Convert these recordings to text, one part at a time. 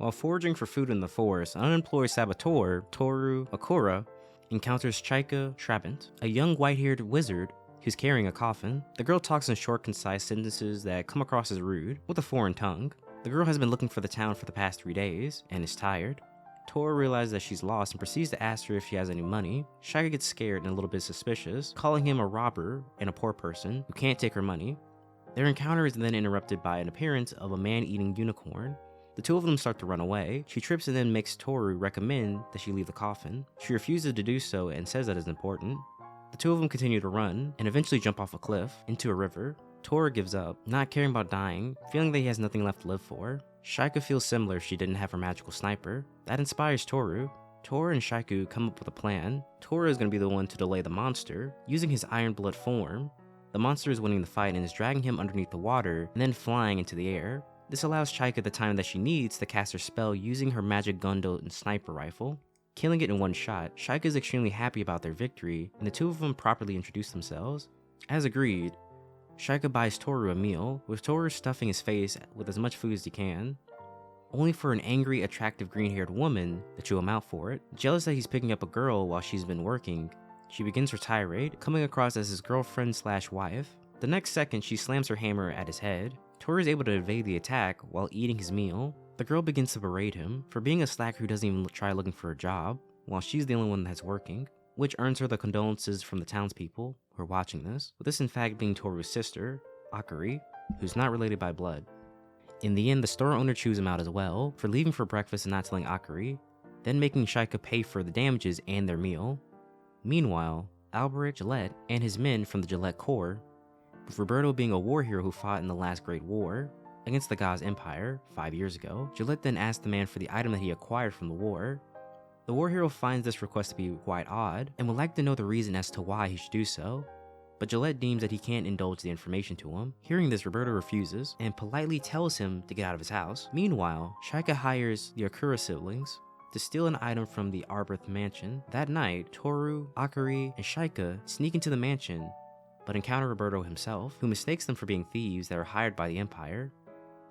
While foraging for food in the forest, an unemployed saboteur, Tooru Acura, encounters Chaika Trabant, a young white-haired wizard who's carrying a coffin. The girl talks in short, concise sentences that come across as rude, with a foreign tongue. The girl has been looking for the town for the past 3 days, and is tired. Tooru realizes that she's lost and proceeds to ask her if she has any money. Chaika gets scared and a little bit suspicious, calling him a robber and a poor person who can't take her money. Their encounter is then interrupted by an appearance of a man-eating unicorn. The two of them start to run away. She trips and then makes Tooru recommend that she leave the coffin. She refuses to do so and says that is important. The two of them continue to run and eventually jump off a cliff into a river. Tooru gives up, not caring about dying, feeling that he has nothing left to live for. Chaika feels similar if she didn't have her magical sniper. That inspires Tooru. Tooru and Chaika come up with a plan. Tooru is going to be the one to delay the monster, using his iron blood form. The monster is winning the fight and is dragging him underneath the water and then flying into the air. This allows Chaika the time that she needs to cast her spell using her magic gundo and sniper rifle. Killing it in one shot, Chaika is extremely happy about their victory, and the two of them properly introduce themselves. As agreed, Chaika buys Tooru a meal, with Tooru stuffing his face with as much food as he can, only for an angry, attractive green-haired woman to chew him out for it. Jealous that he's picking up a girl while she's been working, she begins her tirade, coming across as his girlfriend/wife. The next second, she slams her hammer at his head. Tooru is able to evade the attack while eating his meal. The girl begins to berate him for being a slacker who doesn't even try looking for a job, while she's the only one that's working, which earns her the condolences from the townspeople who are watching this, with this in fact being Toru's sister, Akari, who's not related by blood. In the end, the store owner chews him out as well for leaving for breakfast and not telling Akari, then making Chaika pay for the damages and their meal. Meanwhile, Albéric Gillette and his men from the Gillette Corps, with Roberto being a war hero who fought in the last Great War against the Gaz Empire 5 years ago, Gillette then asked the man for the item that he acquired from the war. The war hero finds this request to be quite odd and would like to know the reason as to why he should do so, but Gillette deems that he can't indulge the information to him. Hearing this, Roberto refuses and politely tells him to get out of his house. Meanwhile, Chaika hires the Acura siblings to steal an item from the Arbeth mansion. That night, Tooru, Akari, and Chaika sneak into the mansion, but encounter Roberto himself, who mistakes them for being thieves that are hired by the Empire.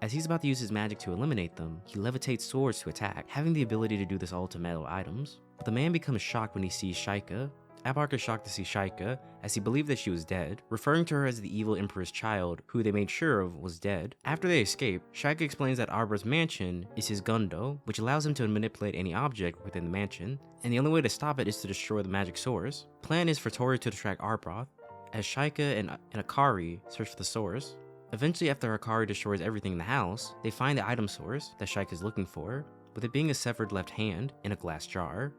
As he's about to use his magic to eliminate them, he levitates swords to attack, having the ability to do this all to metal items. But the man becomes shocked when he sees Chaika. Albéric is shocked to see Chaika, as he believed that she was dead, referring to her as the evil Emperor's child, who they made sure of was dead. After they escape, Chaika explains that Arbeth's mansion is his gundo, which allows him to manipulate any object within the mansion, and the only way to stop it is to destroy the magic source. Plan is for Tooru to distract Arbeth, as Chaika and Akari search for the source. Eventually, after Akari destroys everything in the house, they find the item source that Chaika is looking for, with it being a severed left hand in a glass jar.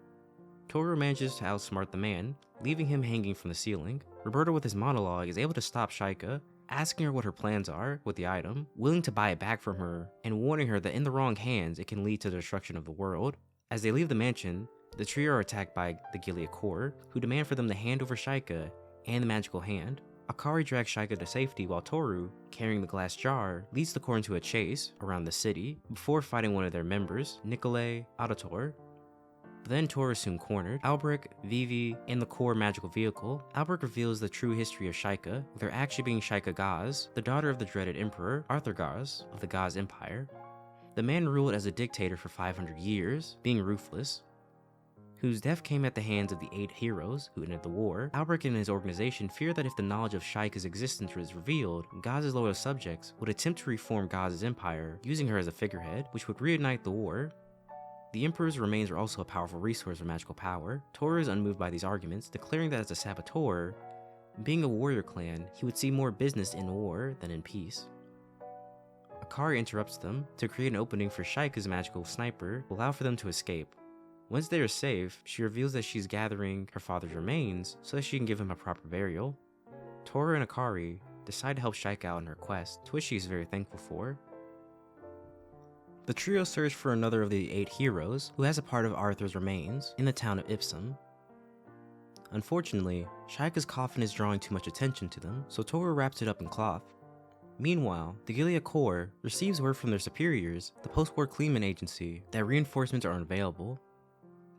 Tooru manages to outsmart the man, leaving him hanging from the ceiling. Roberto, with his monologue, is able to stop Chaika, asking her what her plans are with the item, willing to buy it back from her, and warning her that in the wrong hands it can lead to the destruction of the world. As they leave the mansion, the trio are attacked by the Gillette Corps, who demand for them to hand over Chaika and the magical hand. Akari drags Chaika to safety while Tooru, carrying the glass jar, leads the Corps into a chase around the city before fighting one of their members, Nikolai Auditor. But then Tooru is soon cornered. Albéric, Vivi, and the Corps magical vehicle. Albéric reveals the true history of Chaika, with her actually being Chaika Gaz, the daughter of the dreaded Emperor, Arthur Gaz, of the Gaz Empire. The man ruled as a dictator for 500 years, being ruthless, whose death came at the hands of the 8 heroes who ended the war. Albéric and his organization fear that if the knowledge of Chaika's existence is revealed, Gaz's loyal subjects would attempt to reform Gaz's empire, using her as a figurehead, which would reignite the war. The Emperor's remains are also a powerful resource of magical power. Tooru is unmoved by these arguments, declaring that as a saboteur, being a warrior clan, he would see more business in war than in peace. Akari interrupts them to create an opening for Chaika's magical sniper to allow for them to escape. Once they are safe, she reveals that she's gathering her father's remains so that she can give him a proper burial. Tooru and Akari decide to help Chaika out in her quest, to which she is very thankful for. The trio search for another of the 8 heroes who has a part of Arthur's remains in the town of Ipsum. Unfortunately, Chaika's coffin is drawing too much attention to them, so Tooru wraps it up in cloth. Meanwhile, the Gillette Corps receives word from their superiors, the post-war Kleeman Agency, that reinforcements are unavailable.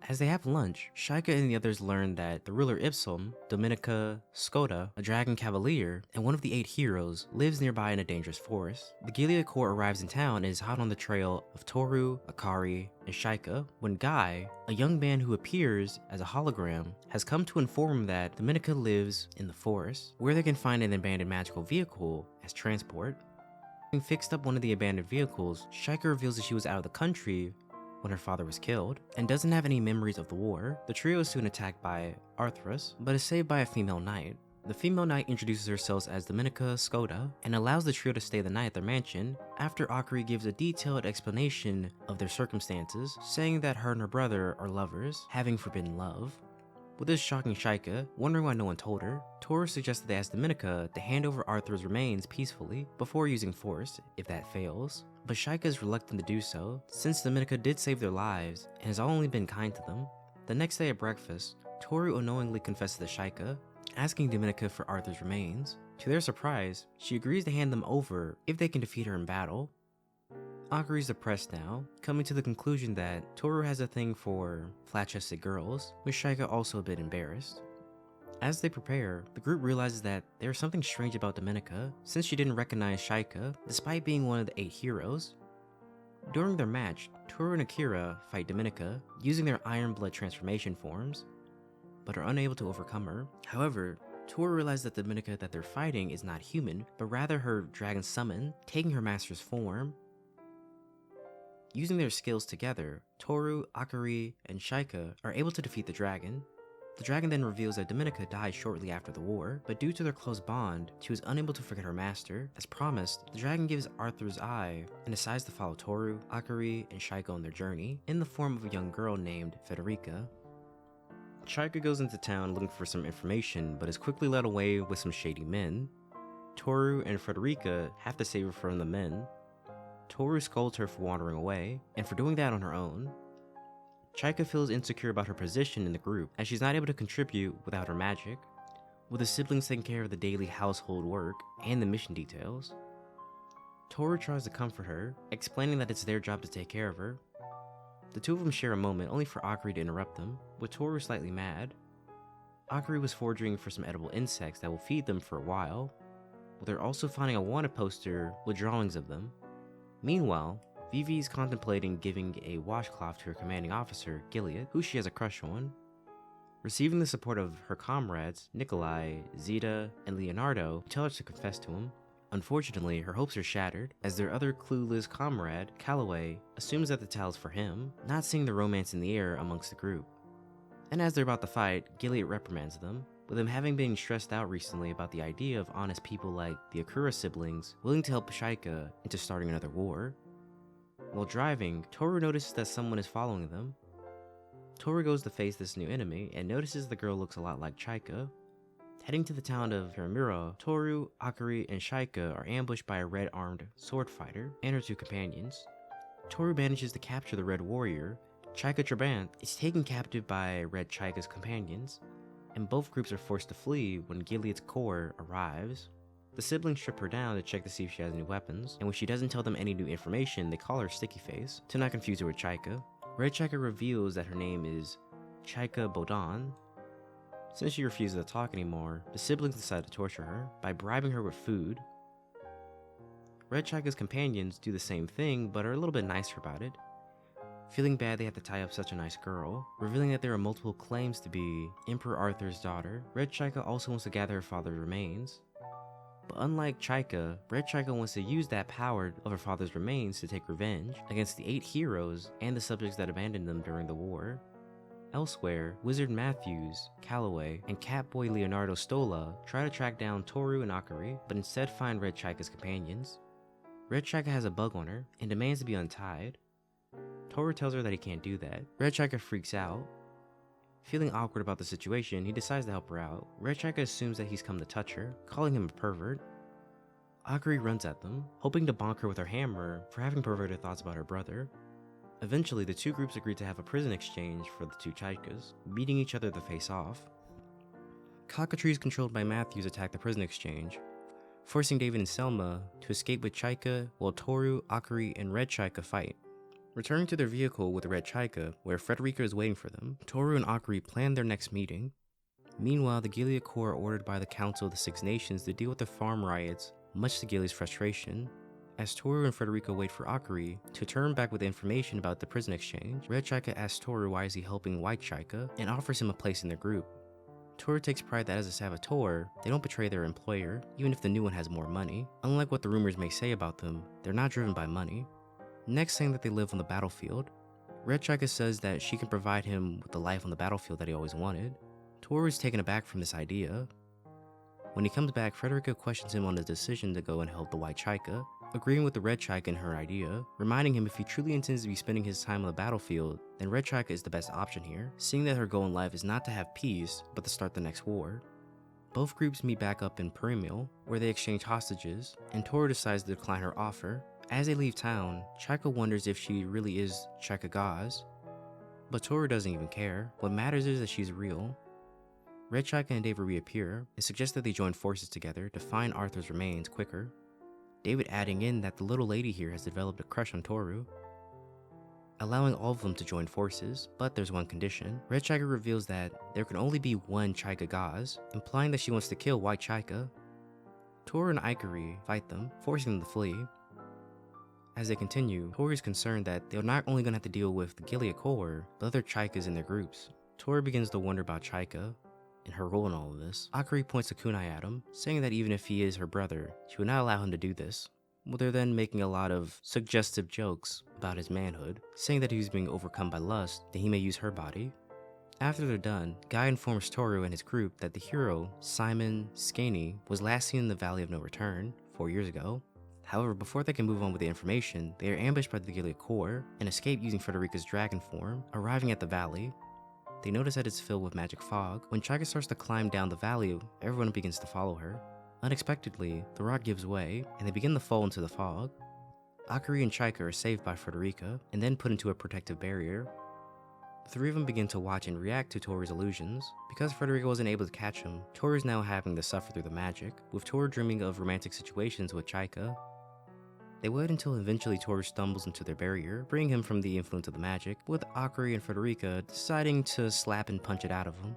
As they have lunch, Chaika and the others learn that the ruler Ipsum, Dominica Skoda, a dragon cavalier, and one of the 8 heroes, lives nearby in a dangerous forest. The Gillette Corps arrives in town and is hot on the trail of Tooru, Akari, and Chaika when Guy, a young man who appears as a hologram, has come to inform him that Dominica lives in the forest, where they can find an abandoned magical vehicle as transport. Having fixed up one of the abandoned vehicles, Chaika reveals that she was out of the country when her father was killed, and doesn't have any memories of the war. The trio is soon attacked by Arthurus, but is saved by a female knight. The female knight introduces herself as Dominica Skoda, and allows the trio to stay the night at their mansion, after Akari gives a detailed explanation of their circumstances, saying that her and her brother are lovers, having forbidden love. With this shocking Chaika, wondering why no one told her, Tooru suggested they ask Dominica to hand over Arthur's remains peacefully before using force, if that fails. But Chaika is reluctant to do so, since Dominica did save their lives and has only been kind to them. The next day at breakfast, Tooru unknowingly confesses to Chaika, asking Dominica for Arthur's remains. To their surprise, she agrees to hand them over if they can defeat her in battle. Akari is depressed now, coming to the conclusion that Tooru has a thing for flat-chested girls, with Chaika also a bit embarrassed. As they prepare, the group realizes that there is something strange about Dominica, since she didn't recognize Chaika, despite being one of the 8 heroes. During their match, Tooru and Acura fight Dominica, using their Iron Blood transformation forms, but are unable to overcome her. However, Tooru realizes that Dominica that they're fighting is not human, but rather her dragon summon, taking her master's form. Using their skills together, Tooru, Akari, and Chaika are able to defeat the dragon. The dragon then reveals that Dominica died shortly after the war, but due to their close bond, she was unable to forget her master. As promised, the dragon gives Arthur's eye and decides to follow Tooru, Akari, and Chaika on their journey, in the form of a young girl named Federica. Chaika goes into town looking for some information, but is quickly led away with some shady men. Tooru and Federica have to save her from the men. Tooru scolds her for wandering away, and for doing that on her own. Chaika feels insecure about her position in the group, as she's not able to contribute without her magic, with the siblings taking care of the daily household work and the mission details. Tooru tries to comfort her, explaining that it's their job to take care of her. The two of them share a moment, only for Akari to interrupt them, with Tooru slightly mad. Akari was foraging for some edible insects that will feed them for a while, but they're also finding a wanted poster with drawings of them. Meanwhile, Vivi is contemplating giving a washcloth to her commanding officer, Gillette, who she has a crush on. Receiving the support of her comrades, Nikolai, Zita, and Leonardo, who tell her to confess to him. Unfortunately, her hopes are shattered, as their other clueless comrade, Calloway, assumes that the towel is for him, not seeing the romance in the air amongst the group. And as they're about to fight, Gillette reprimands them, with them having been stressed out recently about the idea of honest people like the Acura siblings willing to help Chaika into starting another war. While driving, Tooru notices that someone is following them. Tooru goes to face this new enemy and notices the girl looks a lot like Chaika. Heading to the town of Karamura, Tooru, Akari, and Chaika are ambushed by a red-armed sword fighter and her 2 companions. Tooru manages to capture the red warrior. Chaika Trabant is taken captive by Red Chaika's companions, and both groups are forced to flee when Gillette's corps arrives. The siblings strip her down to check to see if she has any weapons, and when she doesn't tell them any new information, they call her Sticky Face, to not confuse her with Chaika. Red Chaika reveals that her name is Chaika Bodan. Since she refuses to talk anymore, the siblings decide to torture her by bribing her with food. Red Chaika's companions do the same thing, but are a little bit nicer about it. Feeling bad they have to tie up such a nice girl, revealing that there are multiple claims to be Emperor Arthur's daughter, Red Chaika also wants to gather her father's remains. But unlike Chaika, Red Chaika wants to use that power of her father's remains to take revenge against the 8 heroes and the subjects that abandoned them during the war. Elsewhere, Wizard Matthews, Calloway, and Catboy Leonardo Stola try to track down Tooru and Akari, but instead find Red Chaika's companions. Red Chaika has a bug on her and demands to be untied. Tooru tells her that he can't do that. Red Chaika freaks out. Feeling awkward about the situation, he decides to help her out. Red Chaika assumes that he's come to touch her, calling him a pervert. Akari runs at them, hoping to bonk her with her hammer for having perverted thoughts about her brother. Eventually, the 2 groups agree to have a prison exchange for the 2 Chaikas, meeting each other to face off. Cockatrices controlled by Matthews attack the prison exchange, forcing David and Selma to escape with Chaika while Tooru, Akari, and Red Chaika fight. Returning to their vehicle with the red Chaika, where Frederica is waiting for them, Tooru and Akari plan their next meeting. Meanwhile, the Gillette Corps are ordered by the Council of the Six Nations to deal with the farm riots, much to Gillette's frustration. As Tooru and Frederica wait for Akari to turn back with information about the prison exchange, Red Chaika asks Tooru why is he helping White Chaika and offers him a place in their group. Tooru takes pride that as a saboteur, they don't betray their employer, even if the new one has more money. Unlike what the rumors may say about them, they're not driven by money. Next, saying that they live on the battlefield, Red Chaika says that she can provide him with the life on the battlefield that he always wanted. Tooru is taken aback from this idea. When he comes back, Frederica questions him on his decision to go and help the White Chaika, agreeing with the Red Chaika in her idea, reminding him if he truly intends to be spending his time on the battlefield, then Red Chaika is the best option here, seeing that her goal in life is not to have peace, but to start the next war. Both groups meet back up in Perimil, where they exchange hostages, and Tooru decides to decline her offer. As they leave town, Chaika wonders if she really is Chaika Gaz, but Tooru doesn't even care. What matters is that she's real. Red Chaika and David reappear and suggest that they join forces together to find Arthur's remains quicker, David adding in that the little lady here has developed a crush on Tooru, allowing all of them to join forces, but there's one condition. Red Chaika reveals that there can only be one Chaika Gaz, implying that she wants to kill White Chaika. Tooru and Akari fight them, forcing them to flee. As they continue, Tooru is concerned that they're not only going to have to deal with the Gillette Corps, but other Chaikas in their groups. Tooru begins to wonder about Chaika and her role in all of this. Akari points a kunai at him, saying that even if he is her brother, she would not allow him to do this. Well, they're then making a lot of suggestive jokes about his manhood, saying that he was being overcome by lust, that he may use her body. After they're done, Guy informs Tooru and his group that the hero, Simon Skaney, was last seen in the Valley of No Return 4 years ago. However, before they can move on with the information, they are ambushed by the Gillette Corps and escape using Frederica's dragon form. Arriving at the valley, they notice that it's filled with magic fog. When Chaika starts to climb down the valley, everyone begins to follow her. Unexpectedly, the rock gives way, and they begin to fall into the fog. Akari and Chaika are saved by Frederica, and then put into a protective barrier. The three of them begin to watch and react to Tooru's illusions. Because Frederica wasn't able to catch him, Tooru is now having to suffer through the magic, with Tooru dreaming of romantic situations with Chaika. They wait until eventually Tooru stumbles into their barrier, freeing him from the influence of the magic, with Akari and Frederica deciding to slap and punch it out of him.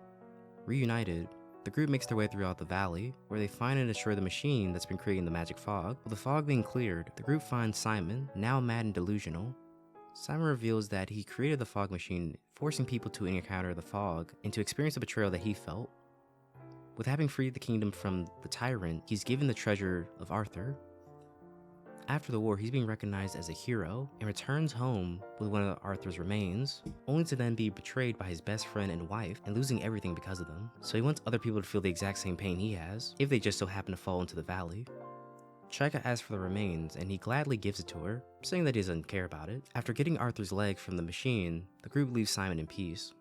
Reunited, the group makes their way throughout the valley, where they find and destroy the machine that's been creating the magic fog. With the fog being cleared, the group finds Simon, now mad and delusional. Simon reveals that he created the fog machine, forcing people to encounter the fog and to experience the betrayal that he felt. With having freed the kingdom from the tyrant, he's given the treasure of Arthur. After the war, he's being recognized as a hero and returns home with one of Arthur's remains, only to then be betrayed by his best friend and wife and losing everything because of them. So he wants other people to feel the exact same pain he has, if they just so happen to fall into the valley. Chaika asks for the remains, and he gladly gives it to her, saying that he doesn't care about it. After getting Arthur's leg from the machine, the group leaves Simon in peace.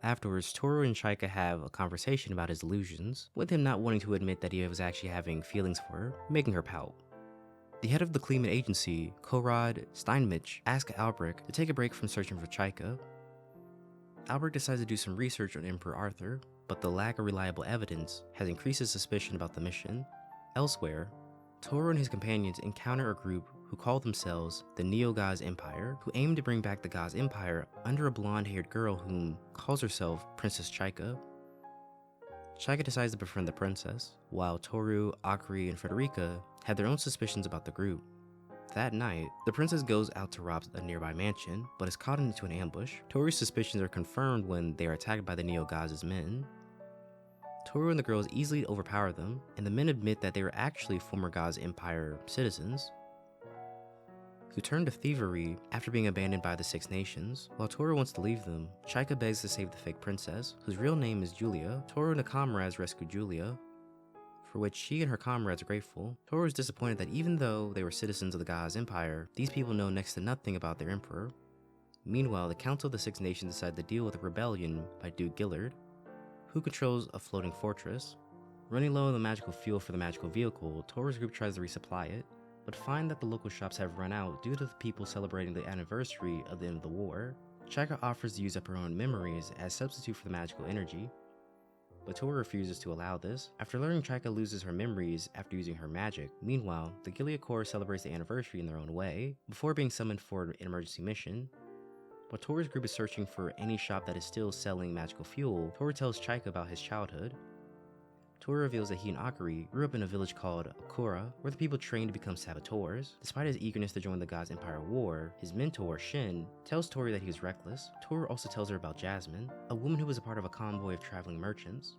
Afterwards, Tooru and Chaika have a conversation about his illusions, with him not wanting to admit that he was actually having feelings for her, making her pout. The head of the Kleeman Agency, Konrad Steinmich, asks Albéric to take a break from searching for Chaika. Albéric decides to do some research on Emperor Arthur, but the lack of reliable evidence has increased his suspicion about the mission. Elsewhere, Tooru and his companions encounter a group who call themselves the Neo-Gaz Empire, who aim to bring back the Gaz Empire under a blonde-haired girl whom calls herself Princess Chaika. Chaika decides to befriend the princess, while Tooru, Akari, and Frederica have their own suspicions about the group. That night, the princess goes out to rob a nearby mansion, but is caught into an ambush. Tooru's suspicions are confirmed when they are attacked by the Neo-Gaz's men. Tooru and the girls easily overpower them, and the men admit that they were actually former Gaz Empire citizens who turned to thievery after being abandoned by the Six Nations. While Tooru wants to leave them, Chaika begs to save the fake princess, whose real name is Julia. Tooru and the comrades rescue Julia, for which she and her comrades are grateful. Tooru is disappointed that even though they were citizens of the Gaz Empire, these people know next to nothing about their emperor. Meanwhile, the Council of the Six Nations decide to deal with a rebellion by Duke Gillard, who controls a floating fortress. Running low on the magical fuel for the magical vehicle, Tooru's group tries to resupply it, but find that the local shops have run out due to the people celebrating the anniversary of the end of the war. Chaika offers to use up her own memories as substitute for the magical energy. but Tooru refuses to allow this. After learning Chaika loses her memories after using her magic, meanwhile, the Gillette Corps celebrates the anniversary in their own way, before being summoned for an emergency mission. While Tooru's group is searching for any shop that is still selling magical fuel, Tooru tells Chaika about his childhood. Tooru reveals that he and Akari grew up in a village called Acura, where the people trained to become saboteurs. Despite his eagerness to join the God's Empire War, his mentor, Shin, tells Tooru that he was reckless. Tooru also tells her about Jasmine, a woman who was a part of a convoy of traveling merchants,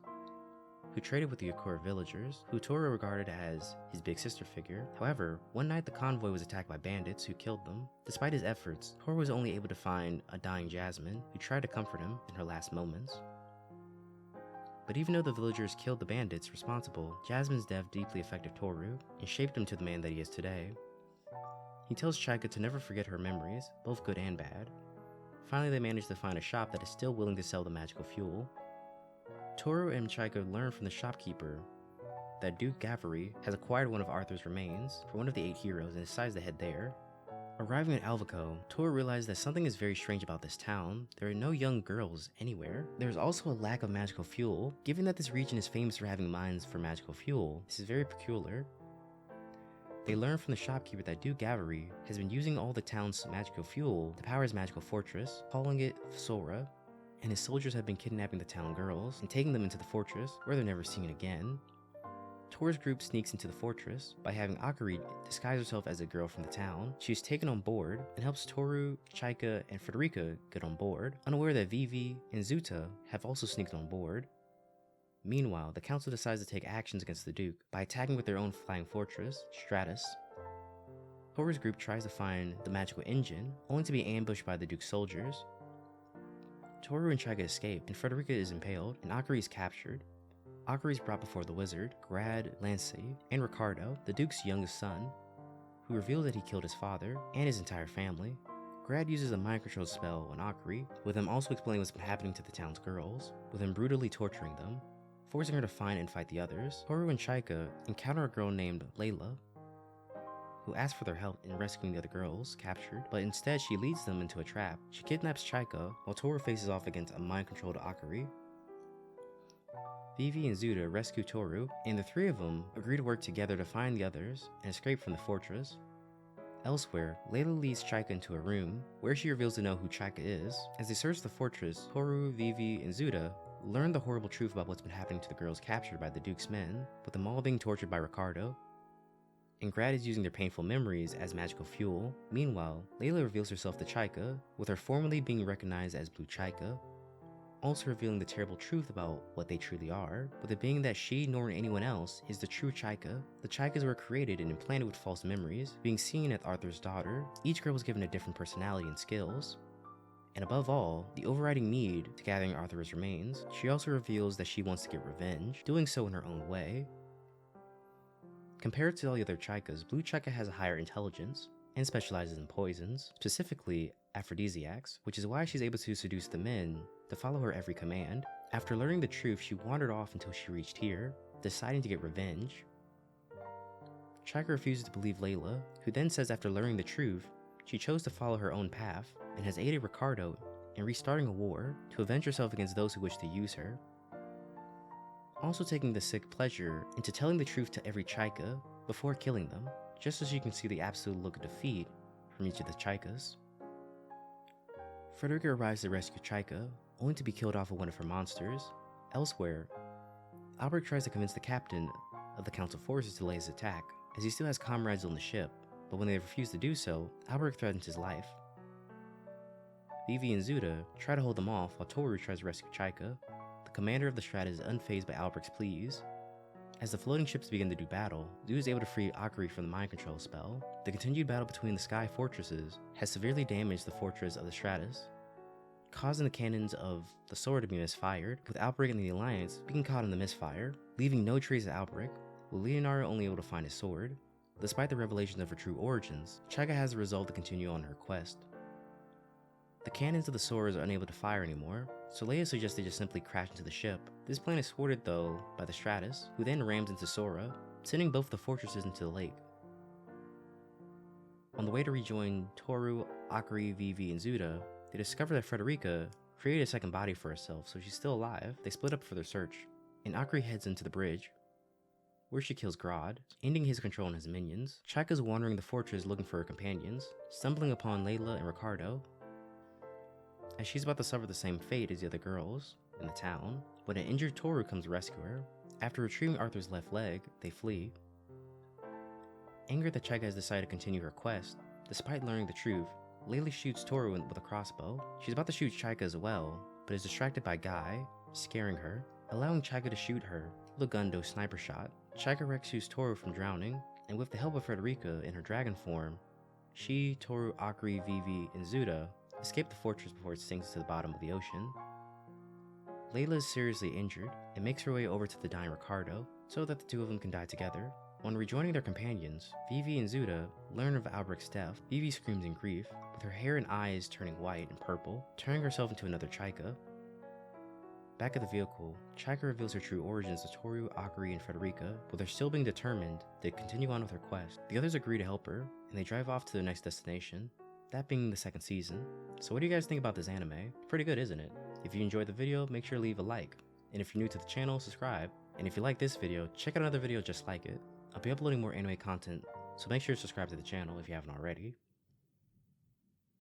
who traded with the Acura villagers, who Tooru regarded as his big sister figure. However, one night the convoy was attacked by bandits who killed them. Despite his efforts, Tooru was only able to find a dying Jasmine, who tried to comfort him in her last moments. But even though the villagers killed the bandits responsible, Jasmine's death deeply affected Tooru and shaped him to the man that he is today. He tells Chaika to never forget her memories, both good and bad. Finally, they manage to find a shop that is still willing to sell the magical fuel. Tooru and Chaika learn from the shopkeeper that Duke Gavary has acquired one of Arthur's remains for one of the 8 heroes and decides to head there. Arriving at Alvaco, Tooru realizes that something is very strange about this town. There are no young girls anywhere. There is also a lack of magical fuel. Given that this region is famous for having mines for magical fuel, this is very peculiar. They learn from the shopkeeper that Duke Gavary has been using all the town's magical fuel to power his magical fortress, calling it Sora, and his soldiers have been kidnapping the town girls and taking them into the fortress, where they're never seen again. Tooru's group sneaks into the fortress by having Akari disguise herself as a girl from the town. She is taken on board and helps Tooru, Chaika, and Frederica get on board, unaware that Vivi and Zuta have also sneaked on board. Meanwhile, the council decides to take actions against the Duke by attacking with their own flying fortress, Stratus. Tooru's group tries to find the magical engine, only to be ambushed by the Duke's soldiers. Tooru and Chaika escape, and Frederica is impaled, and Akari is captured. Akari is brought before the wizard, Grad Lancey, and Ricardo, the Duke's youngest son, who reveals that he killed his father and his entire family. Grad uses a mind control spell on Akari, with him also explaining what's been happening to the town's girls, with him brutally torturing them, forcing her to find and fight the others. Tooru and Chaika encounter a girl named Layla, who asks for their help in rescuing the other girls captured, but instead she leads them into a trap. She kidnaps Chaika, while Tooru faces off against a mind-controlled Akari. Vivi and Zuta rescue Tooru, and the 3 of them agree to work together to find the others and escape from the fortress. Elsewhere, Layla leads Chaika into a room, where she reveals to know who Chaika is. As they search the fortress, Tooru, Vivi, and Zuta learn the horrible truth about what's been happening to the girls captured by the Duke's men, with them all being tortured by Ricardo. And Grad is using their painful memories as magical fuel. Meanwhile, Layla reveals herself to Chaika, with her formerly being recognized as Blue Chaika, also revealing the terrible truth about what they truly are, with it being that she nor anyone else is the true Chaika. The Chaikas were created and implanted with false memories, being seen as Arthur's daughter. Each girl was given a different personality and skills, and above all, the overriding need to gathering Arthur's remains. She also reveals that she wants to get revenge, doing so in her own way. Compared to all the other Chaikas, Blue Chaika has a higher intelligence and specializes in poisons, specifically aphrodisiacs, which is why she's able to seduce the men to follow her every command. After learning the truth, she wandered off until she reached here, deciding to get revenge. Chaika refuses to believe Layla, who then says after learning the truth, she chose to follow her own path and has aided Ricardo in restarting a war to avenge herself against those who wish to use her. Also taking the sick pleasure into telling the truth to every Chaika before killing them, just as you can see the absolute look of defeat from each of the Chaikas. Frederica arrives to rescue Chaika, only to be killed off with one of her monsters. Elsewhere, Albert tries to convince the captain of the council forces to delay his attack, as he still has comrades on the ship, but when they refuse to do so, Albert threatens his life. Vivi and Zuta try to hold them off while Tooru tries to rescue Chaika. The commander of the Strata is unfazed by Alberic's pleas. As the floating ships begin to do battle, Zuta is able to free Akari from the mind control spell. The continued battle between the sky fortresses has severely damaged the fortress of the Stratus, causing the cannons of the sword to be misfired, with Alberic and the Alliance being caught in the misfire, leaving no trace of Alberic, with Leonardo only able to find his sword. Despite the revelation of her true origins, Chaika has the resolve to continue on her quest. The cannons of the swords are unable to fire anymore, so Leia suggests they just simply crash into the ship. This plan is thwarted though by the Stratus, who then rams into Sora, sending both the fortresses into the lake. On the way to rejoin Tooru, Akari, Vivi, and Zuta, they discover that Frederica created a second body for herself, so she's still alive. They split up for their search. and Akari heads into the bridge, where she kills Grodd, ending his control on his minions. Chaika's wandering the fortress looking for her companions, stumbling upon Layla and Ricardo, as she's about to suffer the same fate as the other girls in the town, when an injured Tooru comes to rescue her. After retrieving Arthur's left leg, they flee. Angered that Chaika has decided to continue her quest, despite learning the truth, Layla shoots Tooru with a crossbow. She's about to shoot Chaika as well, but is distracted by Guy, scaring her, allowing Chaika to shoot her with a Gundo sniper shot. Chaika rescues Tooru from drowning, and with the help of Frederica in her dragon form, she, Tooru, Akari, Vivi, and Zuda escape the fortress before it sinks to the bottom of the ocean. Layla is seriously injured and makes her way over to the dying Ricardo so that the two of them can die together. When rejoining their companions, Vivi and Zuda learn of Alberic's death. Vivi screams in grief, with her hair and eyes turning white and purple, turning herself into another Chaika. Back at the vehicle, Chaika reveals her true origins to Tooru, Akari, and Frederica, with her still being determined to continue on with her quest. The others agree to help her, and they drive off to their next destination, that being the second season. So what do you guys think about this anime? Pretty good, isn't it? If you enjoyed the video, make sure to leave a like. And if you're new to the channel, subscribe. And if you like this video, check out another video just like it. I'll be uploading more anime content, so make sure to subscribe to the channel if you haven't already.